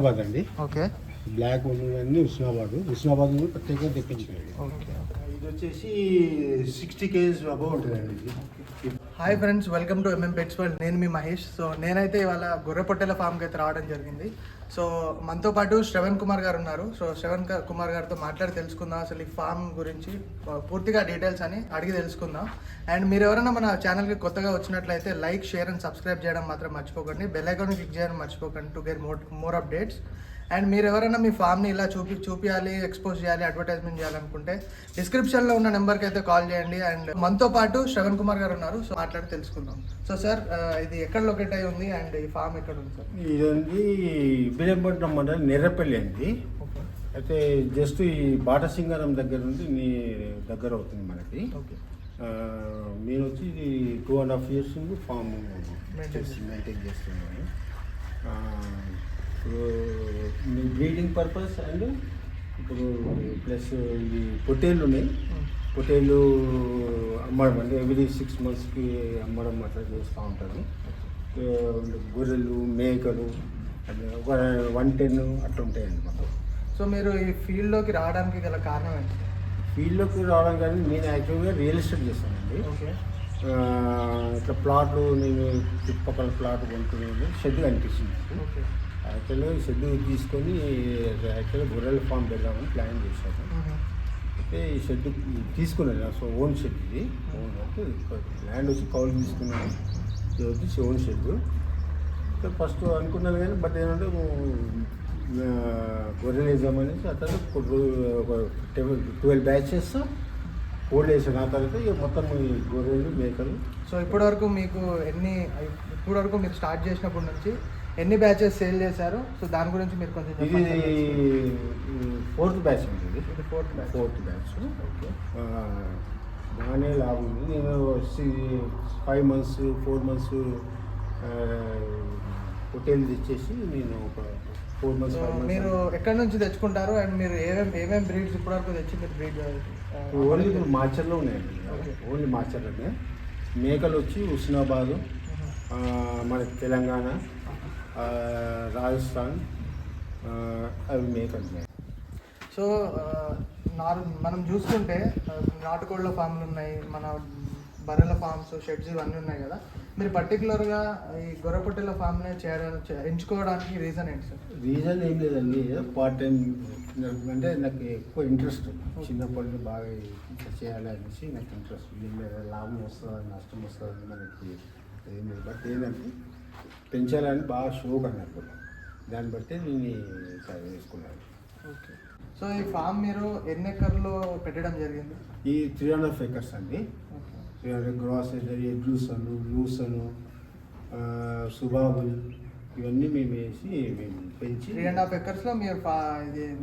హైదరాబాద్ అండి. Okay. Black అన్ని హుస్నాబాద్ నుండి ప్రత్యేకంగా తెప్పించుకోండి. ఓకే. ఇది వచ్చేసి 60 kg అబౌవ్ ఉంటుందండి ఇది. Hi friends, welcome to MM pets world. నేను మీ మహేష్. సో నేనైతే ఇవాళ గొర్రె పొట్టెల ఫామ్కి అయితే రావడం జరిగింది. సో మనతో పాటు శ్రవణ్ కుమార్ గారు ఉన్నారు. సో శ్రవణ్ కుమార్ గారితో మాట్లాడి తెలుసుకుందాం అసలు ఈ ఫామ్ గురించి పూర్తిగా డీటెయిల్స్ అని అడిగి తెలుసుకుందాం. అండ్ మీరు ఎవరైనా మన ఛానల్కి కొత్తగా వచ్చినట్లయితే లైక్, షేర్ అండ్ సబ్స్క్రైబ్ చేయడం మాత్రం మర్చిపోకండి. బెల్ ఐకాన్ క్లిక్ చేయడం మర్చిపోకండి to get more updates. And మీరు ఎవరైనా మీ ఫామ్ని ఇలా చూపించాలి, ఎక్స్పోజ్ చేయాలి, అడ్వర్టైజ్మెంట్ చేయాలనుకుంటే డిస్క్రిప్షన్లో ఉన్న నెంబర్కి అయితే కాల్ చేయండి. అండ్ మనతో పాటు శ్రవణ్ కుమార్ గారు ఉన్నారు. సో మాట్లాడి తెలుసుకుందాం. సో సార్, ఇది ఎక్కడ లొకేట్ అయి ఉంది అండ్ ఈ ఫామ్ ఎక్కడ ఉంది సార్? ఇదండి ఇబ్రహీంపట్నం మండలం నెర్రపల్లి అండి. అయితే జస్ట్ ఈ బాటసింగారం దగ్గర నుండి మీ దగ్గర అవుతుంది మనకి. ఓకే. నేను వచ్చి ఇది 2.5 years నుండి ఫామ్ మెయింటైన్ చేస్తున్నాను. ఇప్పుడు మీ బ్రీడింగ్ పర్పస్ అండ్ ఇప్పుడు ప్లస్ ఇది పొట్టేళ్ళు ఉన్నాయి. పొట్టేళ్ళు అమ్మడం అంటే ఎవ్రీ 6 monthsకి అమ్మడం అట్లా చేస్తూ ఉంటారు. గొర్రెలు, మేకలు ఒక 110 అట్లా ఉంటాయండి మాకు. సో మీరు ఈ ఫీల్డ్లోకి రావడానికి గల కారణం ఏంటి? ఫీల్డ్లోకి రావడం కానీ నేను యాక్చువల్గా రియల్ ఎస్టేట్ చేస్తానండి. ఓకే. ఇట్లా ప్లాట్లు నేను చుట్టుపక్కల ప్లాట్ కొనుక్కునేది షెడ్ కనిపిస్తుంది. ఓకే. యాక్చువల్గా షెడ్ తీసుకొని యాక్చువల్గా గొర్రెల ఫామ్ పెడదామని ప్లాన్ చేశాను. అయితే ఈ షెడ్ తీసుకున్నాను. సో ఓన్ షెడ్ ఇది. ఓన్ అంటే ల్యాండ్ వచ్చి కౌలు తీసుకున్నాను. ఇది వచ్చి ఓన్ షెడ్. ఫస్ట్ అనుకున్నాను కానీ బట్ ఏంటంటే గొర్రెలు వేద్దామనేసి అతను ఒక 12 batches హోల్డ్ వేసాను. ఆ తర్వాత ఇక మొత్తం ఈ గొర్రెలు, మేకలు. సో ఇప్పటివరకు మీరు స్టార్ట్ చేసినప్పటి నుంచి ఎన్ని బ్యాచెస్ సేల్ చేశారు? సో దాని గురించి మీరు కొంచెం ఇది 4th batch ఉంటుంది. ఇది ఫోర్త్ బ్యాచ్. ఓకే. బాగానే లాభం ఉంది. నేను 5 months 4 months హోటల్ తెచ్చేసి నేను ఒక 4 months మీరు ఎక్కడి నుంచి తెచ్చుకుంటారు అండ్ మీరు ఏమేమి బ్రీడ్స్ ఇప్పటివరకు తెచ్చి మీరు బ్రీడ్? ఓన్లీ ఇప్పుడు మాచర్లో ఉన్నాయండి. ఓన్లీ మాచర్లోనే. మేకలు వచ్చి హుస్నాబాదు, మన తెలంగాణ, రాజస్థాన్, అవి మేకలు. సో మనం చూసుకుంటే నాటుకోళ్ళ ఫామ్లు ఉన్నాయి, మన బర్రెల ఫామ్స్, షెడ్స్ ఇవన్నీ ఉన్నాయి కదా. మీరు పర్టికులర్గా ఈ గొర్రెపొట్టెల ఫామ్నే ఎంచుకోవడానికి రీజన్ ఏంటి సార్? రీజన్ ఏం లేదండి, పార్ట్ టైం అంటే నాకు ఎక్కువ ఇంట్రెస్ట్. చిన్నప్పటి నుంచి బాగా చేయాలి అనేసి నాకు ఇంట్రెస్ట్. దీని మీద లాభం వస్తుంది, నష్టం వస్తుంది మనకి ఏం లేదు. బట్ ఏంటంటే పెంచాలని బాగా షోక్ అన్నట్టు. దాన్ని బట్టి నేను వేసుకున్నాను. ఓకే. సో ఈ ఫామ్ మీరు ఎన్ని ఎకర్లో పెట్టడం జరిగింది? ఈ 3.5 acres అండి. 300 గ్రాస్, ఎడ్లూసను, లూసను, సుబాబుల్ ఇవన్నీ మేము వేసి మేము పెంచి 3.5 acresలో మీరు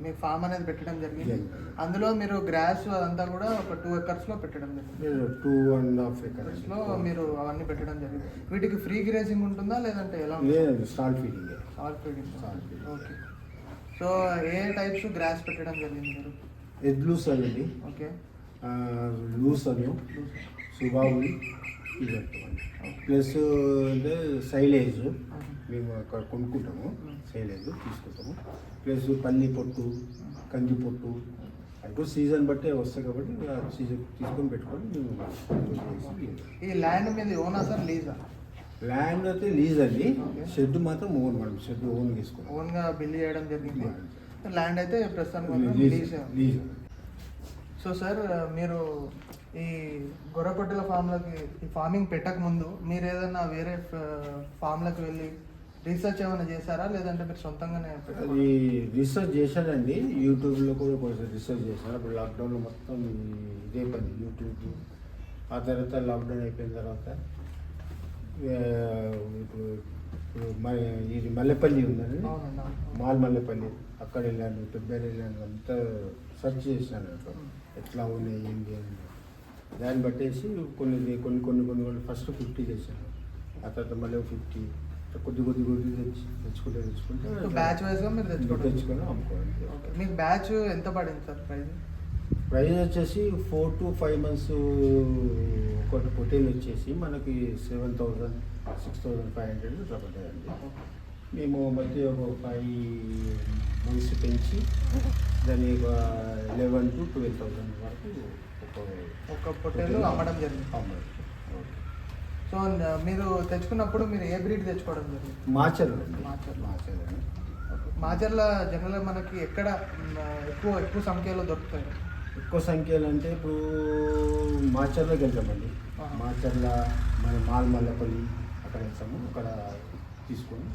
మీ ఫామ్ అనేది పెట్టడం జరిగింది. అందులో మీరు గ్రాస్ అదంతా కూడా ఒక 2 acresలో పెట్టడం జరిగింది. 2.5 acresలో మీరు అవన్నీ పెట్టడం జరిగింది. వీటికి ఫ్రీ గ్రేజింగ్ ఉంటుందా లేదంటే ఎలా? లేదు, స్టాల్ ఫీడింగ్. ఓకే. సో ఏ టైప్స్ గ్రాస్ పెట్టడం జరిగింది మీరు? ఎడ్లూసన్ అండి. ఓకే. లూసను, సుబాబుల్ ఇవి పెడతామండి. ప్లస్ అంటే సైలేజ్ మేము అక్కడ కొనుక్కుంటాము. సైలేజ్ తీసుకుంటాము. ప్లస్ పల్లి పొట్టు, కంది పొట్టు అప్పుడు సీజన్ బట్టే వస్తాయి కాబట్టి సీజన్ తీసుకొని పెట్టుకొని మేము. ఈ ల్యాండ్ మీద ఓనా సార్, లీజా? ల్యాండ్ అయితే లీజ్ అండి. షెడ్ మాత్రం ఓన్. మనం షెడ్ ఓన్ తీసుకున్నాం. ఓన్గా బిల్ చేయడం జరిగింది. ల్యాండ్ అయితే ప్రస్తుతానికి లీజ్. సో సార్, మీరు ఈ గొర్రెపొట్టెల ఫామ్లకి ఈ ఫార్మింగ్ పెట్టక ముందు మీరు ఏదైనా వేరే ఫామ్లకు వెళ్ళి రీసెర్చ్ ఏమైనా చేశారా లేదంటే మీరు సొంతంగానే? అది రీసెర్చ్ చేశానండి. యూట్యూబ్లో కూడా కొంచెం రీసెర్చ్ చేశాను. అప్పుడు లాక్డౌన్లో మొత్తం ఇదే పని యూట్యూబ్. ఆ తర్వాత లాక్డౌన్ అయిపోయిన తర్వాత ఇప్పుడు ఇది మల్లెపల్లి ఉందండి, మల్లెపల్లి. అక్కడ వెళ్ళాను, పెబ్బేరు వెళ్ళాను, అంతా సెర్చ్ చేశాను. అట్లా ఎట్లా ఉన్నాయి ఏంటి అని. దాన్ని బట్టేసి కొన్ని ఫస్ట్ 50 చేశాను. ఆ తర్వాత మళ్ళీ 50 కొద్ది తెచ్చుకుంటే బ్యాచ్ వైజ్గా మీరు తెచ్చుకొని అమ్ముకోవాలి. మీకు బ్యాచ్ ఎంత పడింది సార్ ప్రైస్ వచ్చేసి 4 to 5 months పొట్టేలు వచ్చేసి మనకి 7,000 6,500 ఇట్లా పడ్డాయండి. మేము మధ్య ఒక 5 మంత్స్ పెంచి దాన్ని ఒక 11 to 12,000 వరకు ఒక పొట్టేలు అమ్మడం జరిగింది. అమ్మాయి. సో మీరు తెచ్చుకున్నప్పుడు మీరు ఏ బ్రీడ్ తెచ్చుకోవడం జరిగింది? మాచర్లు అండి. మాచర్లు. మాచర్లు. మాచర్ల జనరల్గా మనకి ఎక్కడ ఎక్కువ సంఖ్యలో దొరుకుతాయి? ఎక్కువ సంఖ్యలో అంటే ఇప్పుడు మాచర్లోకి వెళ్తామండి. మాచర్ల మన మల్లెపల్లి అక్కడ వెళ్తాము. అక్కడ తీసుకొని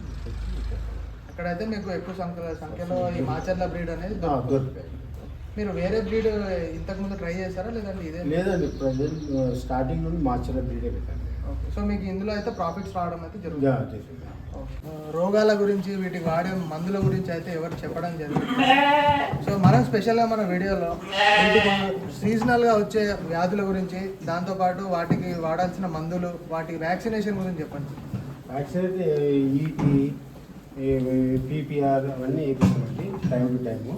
అక్కడైతే మీకు ఎక్కువ సంఖ్యలో ఈ మాచర్ల బ్రీడ్ అనేది దొరుకుతాయి. మీరు వేరే బ్రీడ్ ఇంతకుముందు ట్రై చేశారా లేదంటే ఇదే? లేదండి, ప్రజెంట్ స్టార్టింగ్ నుండి మాచర్ల బ్రీడే పెట్టండి. ఓకే. సో మీకు ఇందులో అయితే ప్రాఫిట్స్ రావడం అయితే జరుగుతుంది. రోగాల గురించి వీటికి వాడే మందుల గురించి అయితే ఎవరు చెప్పడం జరిగింది. సో మనం స్పెషల్గా మన వీడియోలో వీటికి సీజనల్గా వచ్చే వ్యాధుల గురించి, దాంతోపాటు వాటికి వాడాల్సిన మందులు, వాటి వ్యాక్సినేషన్ గురించి చెప్పండి. వ్యాక్సిన్ అయితే ఈటీ, పీపీఆర్ అవన్నీ వేయించామండి టైం టు టైము.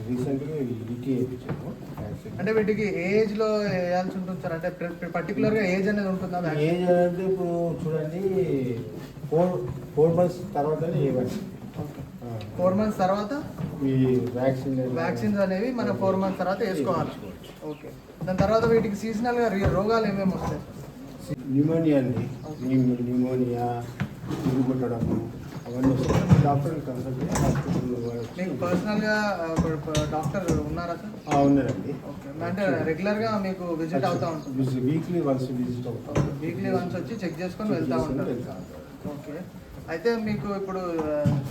రీసెంట్గా ఈటీ వేయించాము వ్యాక్సిన్. అంటే వీటికి ఏ ఏజ్లో వేయాల్సి ఉంటుంది సార్? అంటే పర్టికులర్గా ఏజ్ అనేది ఉంటుందా? ఏజ్ అంటే ఇప్పుడు చూడండి 4 months తర్వాతనే ఇవ్వండి. 4 months తర్వాత ఈ వ్యాక్సిన్స్ అనేవి మన 4 months తర్వాత వేసుకోవాలి. ఓకే. దాని తర్వాత వీటికి సీజనల్గా రోగాలు ఏమేమి వస్తాయి? న్యూమోనియా అండి. న్యూమోనియా, తిరుగుబట్టడము అవన్నీ వస్తాయి. డాక్టర్ని కన్సల్ట్ మీకు పర్సనల్గా డాక్టర్ ఉన్నారా సార్? ఉన్నారండి. ఓకే. అంటే రెగ్యులర్గా మీకు విజిట్ అవుతూ ఉంటుంది? వీక్లీ వన్స్ విజిట్ అవుతాం. వీక్లీ వన్స్ వచ్చి చెక్ చేసుకొని వెళ్తూ ఉంటారు. ఓకే. అయితే మీకు ఇప్పుడు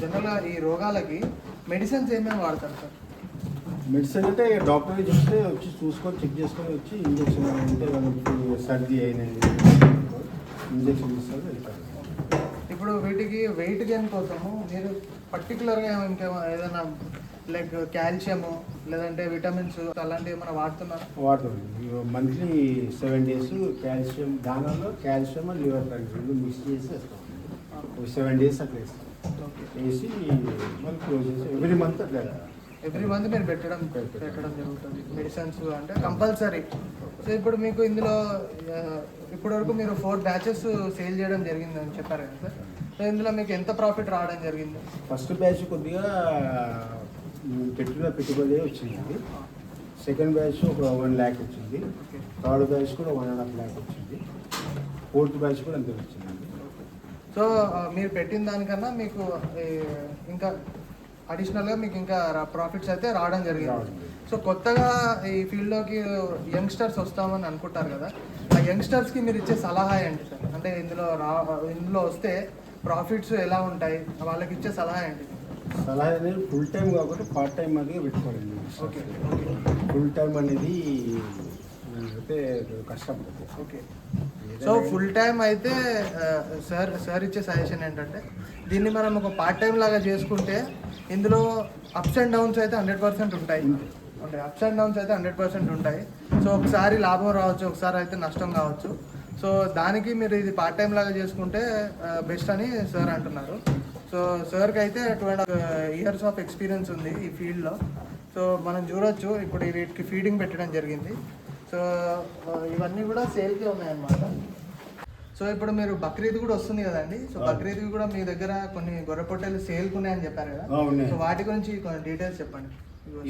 జనరల్గా ఈ రోగాలకి మెడిసిన్స్ ఏమేమి వాడతారు సార్? మెడిసిన్ అంటే డాక్టర్ని చెప్తే వచ్చి చూసుకొని చెక్ చేసుకొని వచ్చి ఇంజక్షన్ అంటే మనకి సర్ది అయినది ఇంజక్షన్ ఇస్తారు వెళ్తారు. ఇప్పుడు వీటికి వెయిట్ గెయిన్ కోసము మీరు పర్టికులర్గా ఇంకేమో ఏదైనా లైక్ కాల్షియము లేదంటే విటమిన్స్ అలాంటివి ఏమైనా వాడుతున్నారు? వాడుతుంది. మంత్లీ 7 days కాల్షియం దానాలో కాల్షియం లివర్ రెండు మిక్స్ చేసి వేస్తాం. 7 days అట్లా వేస్తాం. వేసి మళ్ళీ క్లోజ్ చేసి ఎవ్రీ మంత్ మీరు పెట్టడం జరుగుతుంది మెడిసిన్స్ అంటే కంపల్సరీ. సో ఇప్పుడు మీకు ఇందులో ఇప్పటివరకు మీరు 4 batches సేల్ చేయడం జరిగిందని చెప్పారు కదా సార్. సో ఇందులో మీకు ఎంత ప్రాఫిట్ రావడం జరిగింది? ఫస్ట్ బ్యాచ్ కొద్దిగా పెట్టిన పెట్టుబడి వచ్చింది. సెకండ్ బ్యాచ్ ఒక 1 lakh వచ్చింది. థర్డ్ బ్యాచ్ కూడా 1.5 lakh వచ్చింది. ఫోర్త్ బ్యాచ్ కూడా అంతే వచ్చిందండి. సో మీరు పెట్టిన దానికన్నా మీకు ఇంకా అడిషనల్గా మీకు ఇంకా ప్రాఫిట్స్ అయితే రావడం జరిగింది. సో కొత్తగా ఈ ఫీల్డ్లోకి యంగ్స్టర్స్ వస్తామని అనుకుంటారు కదా, ఆ యంగ్స్టర్స్కి మీరు ఇచ్చే సలహా ఏంటి సార్? అంటే ఇందులో వస్తే ప్రాఫిట్స్ ఎలా ఉంటాయి, వాళ్ళకి ఇచ్చే సలహా ఏంటి? సలహా అనేది ఫుల్ టైం కాకుండా పార్ట్ టైం అనేది పెట్టుకోవాలండి. ఓకే. ఫుల్ టైం అనేది అయితే కష్టం. ఓకే. సో ఫుల్ టైం అయితే సార్ ఇచ్చే సజెషన్ ఏంటంటే దీన్ని మనం ఒక పార్ట్ టైం లాగా చేసుకుంటే ఇందులో అప్స్ అండ్ డౌన్స్ అయితే 100% ఉంటాయి. అంటే అప్స్ అండ్ డౌన్స్ అయితే 100% ఉంటాయి. సో ఒకసారి లాభం రావచ్చు, ఒకసారి అయితే నష్టం కావచ్చు. సో దానికి మీరు ఇది పార్ట్ టైం లాగా చేసుకుంటే బెస్ట్ అని సార్ అంటున్నారు. సో సార్కి అయితే 2.5 years ఆఫ్ ఎక్స్పీరియన్స్ ఉంది ఈ ఫీల్డ్లో. సో మనం చూడొచ్చు ఇప్పుడు వీటికి ఫీడింగ్ పెట్టడం జరిగింది. సో ఇవన్నీ కూడా సేల్కి ఉన్నాయన్నమాట. సో ఇప్పుడు మీరు బక్రీద్ కూడా వస్తుంది కదండి. సో బక్రీద్కి కూడా మీ దగ్గర కొన్ని గొర్రె పొట్టేలు సేల్కి ఉన్నాయని చెప్పారు కదా. సో వాటి గురించి కొన్ని డీటెయిల్స్ చెప్పండి.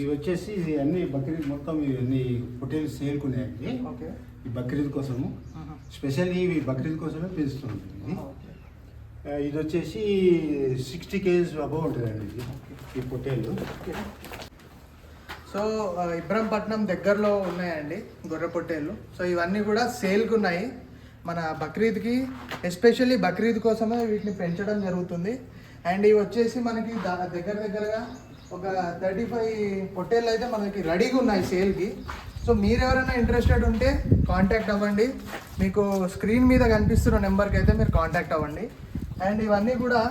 ఇవి వచ్చేసి అన్ని బక్రీద్ మొత్తం ఇవన్నీ పొట్టేలు సేల్కి ఉన్నాయండి. ఓకే. ఈ బక్రీద్ కోసము స్పెషల్ ఇవి బక్రీద్ కోసమే పెంచుతుంది. ఇది వచ్చేసి 60 kgs అబౌవ్ ఉంటుందండి ఈ పొట్టేలు. సో ఇబ్రహంపట్నం దగ్గరలో ఉన్నాయండి గొర్రె పొట్టేళ్ళు. సో ఇవన్నీ కూడా సేల్కి ఉన్నాయి. మన బక్రీద్కి ఎస్పెషల్లీ బక్రీద్ కోసమే వీటిని పెంచడం జరుగుతుంది. అండ్ ఇవి వచ్చేసి మనకి దగ్గరగా ఒక 35 పొట్టేళ్ళు అయితే మనకి రెడీగా ఉన్నాయి సేల్కి. సో మీరు ఎవరైనా ఇంట్రెస్టెడ్ ఉంటే కాంటాక్ట్ అవ్వండి. మీకు స్క్రీన్ మీద కనిపిస్తున్న నెంబర్కి అయితే మీరు కాంటాక్ట్ అవ్వండి. అండ్ ఇవన్నీ కూడా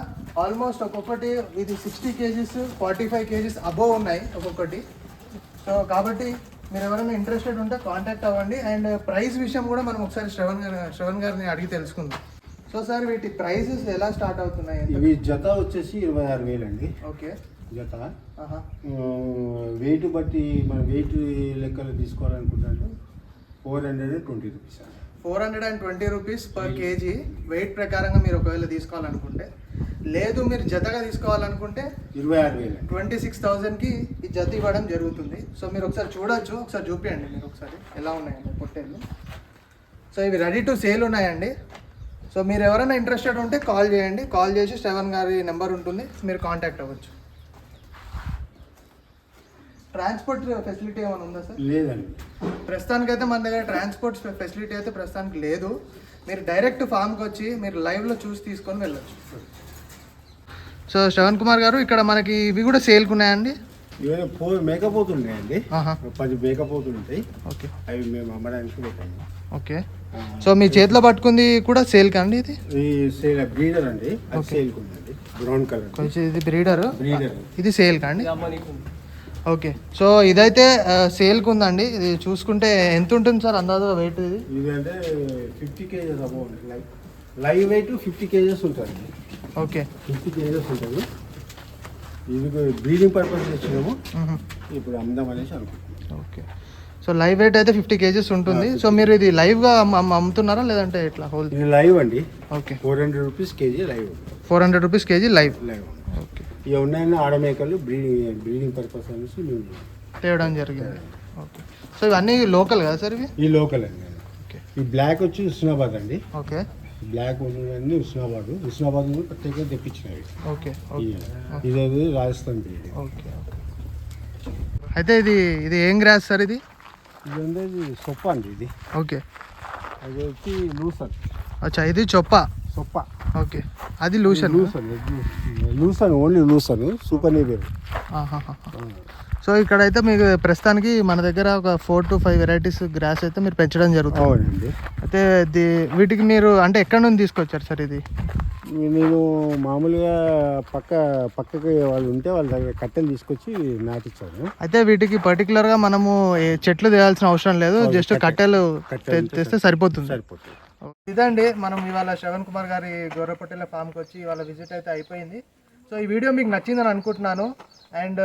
ఆల్మోస్ట్ ఒక్కొక్కటి ఇది 60 kgs 45 kgs అబోవ్ ఉన్నాయి ఒక్కొక్కటి. సో కాబట్టి మీరు ఎవరైనా ఇంట్రెస్టెడ్ ఉంటే కాంటాక్ట్ అవ్వండి. అండ్ ప్రైస్ విషయం కూడా మనం ఒకసారి శ్రవణ్ గారిని అడిగి తెలుసుకుందాం. సో సార్ వీటి ప్రైసెస్ ఎలా స్టార్ట్ అవుతున్నాయి? ఇవి జత వచ్చేసి 26,000 అండి. ఓకే. జత వెయిట్ బట్టి మన వెయిట్ లెక్కలు తీసుకోవాలనుకుంటే 420 rupees. 420 rupees per kg weight ప్రకారంగా మీరు ఒకవేళ తీసుకోవాలనుకుంటే. లేదు మీరు జతగా తీసుకోవాలనుకుంటే 26,000. 26,000కి ఈ జత ఇవ్వడం జరుగుతుంది. సో మీరు ఒకసారి చూడొచ్చు, ఒకసారి చూపించండి మీరు ఒకసారి ఎలా ఉన్నాయండి పొట్టేళ్ళు. సో ఇవి రెడీ టు సేల్ ఉన్నాయండి. సో మీరు ఎవరైనా ఇంట్రెస్టెడ్ ఉంటే కాల్ చేయండి, కాల్ చేసి శ్రవణ్ గారి నెంబర్ ఉంటుంది, మీరు కాంటాక్ట్ అవ్వచ్చు. ట్రాన్స్పోర్ట్ ఫెసిలిటీ ఏమైనా ఉందా సార్? లేదండి, ప్రస్తుతానికైతే మన దగ్గర ట్రాన్స్పోర్ట్ ఫెసిలిటీ అయితే ప్రస్తుతానికి లేదు. మీరు డైరెక్ట్ ఫామ్కి వచ్చి మీరు లైవ్లో చూసి తీసుకొని వెళ్ళొచ్చు. సో శ్రవణ్ కుమార్ గారు, ఇక్కడ మనకి ఇవి కూడా సేల్కి ఉన్నాయండి. ఇవన్నీ 4 మేకపోతులు ఉన్నాయండి. ఆహా. 10 మేకపోతులు ఉంటాయి. ఓకే, అవి మేము అమ్మడానికి పెట్టాము. ఓకే. సో మీ చేతిలో పట్టుకుంది కూడా సేల్కి అండి? ఇది ఈ సేల్ బ్రీడర్ అండి, అది సేల్కి ఉందండి. బ్రౌన్ కలర్ కొంచెం ఇది బ్రీడర్, బ్రీడర్. ఇది సేల్కి అండి? ఓకే. సో ఇదైతే సేల్కి ఉందండి. ఇది చూసుకుంటే ఎంత ఉంటుంది సార్ అందాజుగా వెయిట్? ఇది అంటే 50 kgs above live live weight 50 kgs ఉంటుంది. ఓకే, 50 కేజెస్ ఉంటుంది. ఇది బ్రీడింగ్ పర్పస్ తెచ్చినాము, ఇప్పుడు అమ్ముదాం అనేసి అనుకుంటున్నాం. ఓకే. సో లైవ్ వెయిట్ అయితే 50 కేజెస్ ఉంటుంది. సో మీరు ఇది లైవ్గా అమ్ముతున్నారా లేదంటే ఎట్లా? హోల్ ఇది లైవ్ అండి. Okay, 400 rupees KG live. 400 rupees KG live. Live. Okay, ఇవి ఉన్నాయన్న ఆడమేకలు బ్రీడింగ్ పర్పస్ అనేసి మేము తేవడం జరిగింది. ఓకే. సో ఇవన్నీ లోకల్ కదా సార్ ఇవి? ఈ లోకల్ అండి. ఓకే. ఈ బ్లాక్ వచ్చి హుస్నాబాద్ అండి. ఓకే, బ్లాక్ ఉన్నవన్నీ హుస్నాబాద్ నుండి ప్రత్యేకంగా తెప్పించినవి. ఓకే, ఇదేది రాజస్థాన్ బ్రీడ్. ఓకే. అయితే ఇది ఏం గ్రాస్ సార్ ఇది? ఇది ఉండేది సొప్ప అండి. ఇది ఓకే. అది వచ్చి లూసన్. అచ్చా, ఇది చొప్ప. సొప్ప. ఓకే, అది lucerne. Lucerne only lucerne, super neighbour. So ఇక్కడైతే మీకు ప్రస్తుతానికి మన దగ్గర ఒక 4 to 5 వెరైటీస్ గ్రాస్ అయితే మీరు పెంచడం జరుగుతుంది. అవునండి. అయితే వీటికి మీరు అంటే ఎక్కడ నుండి తీసుకొచ్చారు సార్ ఇది? నేను మామూలుగా పక్కకి వాళ్ళు ఉంటే వాళ్ళ దగ్గర కట్టెలు తీసుకొచ్చి నాటిచ్చాను. అయితే వీటికి పర్టికులర్గా మనము చెట్లు తేయాల్సిన అవసరం లేదు, జస్ట్ కట్టెలు తెస్తే సరిపోతుంది. ఇదండి, మనం ఇవాళ శ్రవణ్ కుమార్ గారి గొర్రెపొట్టెల ఫామ్కి వచ్చి ఇవాళ విజిట్ అయితే అయిపోయింది. సో ఈ వీడియో మీకు నచ్చిందని అనుకుంటున్నాను. అండ్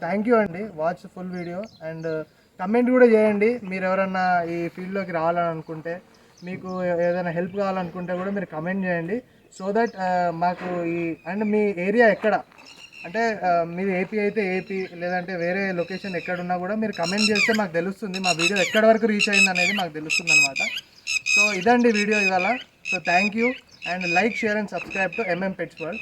థ్యాంక్ యూ అండి, watch full video. And comment కూడా చేయండి, మీరు ఎవరన్నా ఈ ఫీల్డ్లోకి రావాలని అనుకుంటే, మీకు ఏదైనా హెల్ప్ కావాలనుకుంటే కూడా మీరు కమెంట్ చేయండి. సో దట్ మాకు అండ్ మీ ఏరియా ఎక్కడ అంటే మీది ఏపీ అయితే ఏపీ, లేదంటే వేరే లొకేషన్ ఎక్కడున్నా కూడా మీరు కమెంట్ చేస్తే మాకు తెలుస్తుంది, మా వీడియో ఎక్కడి వరకు రీచ్ అయింది అనేది మాకు తెలుస్తుంది అనమాట. సో ఇదండి వీడియో ఇవాళ. So thank you and like, share and subscribe to MM Pets World.